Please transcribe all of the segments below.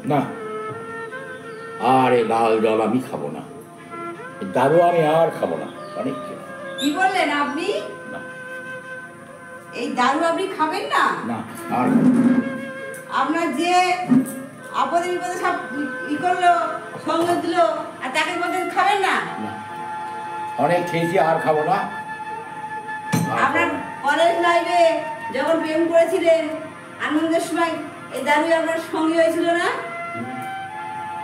না, আর এই লাল জল আমি খাবো না, দারু আমি আর খাবো না। অনেক কি বললেন আপনি? এই দারু আপনি খাবেন না? না, আর আপনার যে আপদে বিপদে সব ই করলো, সঙ্গ দিল, আর তাকে বলতেন খাবেন না? অনেক খেয়েছি, আর খাবো না। আপনার কলেজ লাইফে যখন প্রেম করেছিলেন আনন্দের সময় এই দারু আপনার সঙ্গী হয়েছিল না?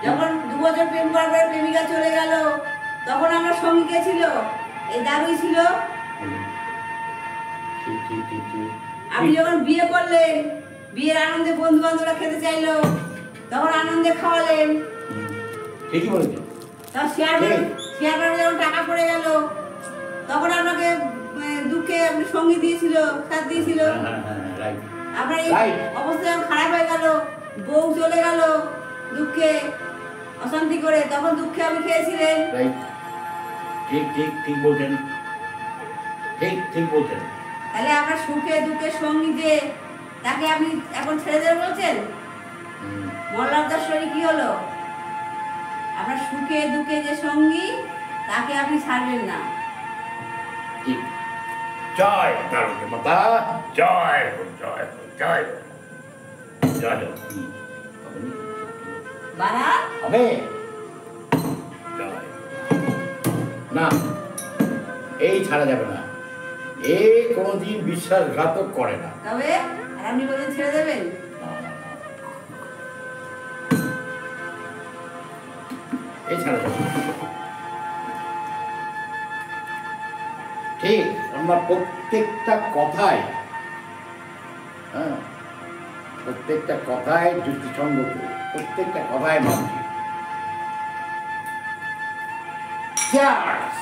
যখন 2 বছর প্রেম করার পরে প্রেমিকা চলে গেল, তখন আপনার সঙ্গী কে ছিল? এই দারুই ছিল। আপনি যখন বিয়ে করলেন, বিয়ের আনন্দে বন্ধু বান্ধবরা খেতে চাইলো, তখন আনন্দে খাওয়ালেন। ঠিকই বলেছেন। তখন শেয়ার বাজারে যখন টাকা পড়ে গেল, তখন আপনাকে দুঃখে আপনি সঙ্গী দিয়েছিল, সাথ দিয়েছিল। আপনার এই অবস্থা যখন খারাপ হয়ে গেল, বউ চলে গেল দুঃখে অশান্তি করে, তখন দুঃখে আপনি খেয়েছিলেন। ঠিক ঠিক ঠিক বলছেন, ঠিক ঠিক বলছেন। তাহলে আপনার সুখে দুঃখের সঙ্গী যে, তাকে আপনি এখন ছেড়ে দেবেন বলছেন? মল্লারদার শরীর কি হলো? আপনার সুখে দুঃখে যে সঙ্গী, তাকে আপনি ছাড়বেন না। জয় দারুকে মাতা, জয় জয় জয় জয় বাড়া হবে না, এই ছাড়া যাবে না। এ কোনোদিন বিশ্বাসঘাতক করে না। তবে আপনি বলেন ছেড়ে দেবেন? এই ছাড়া যাবে না। ঠিক, আমরা প্রত্যেকটা কথায়, প্রত্যেকটা কথায় যুক্তিসঙ্গত, প্রত্যেকটা কথায় মানছি। Cheers!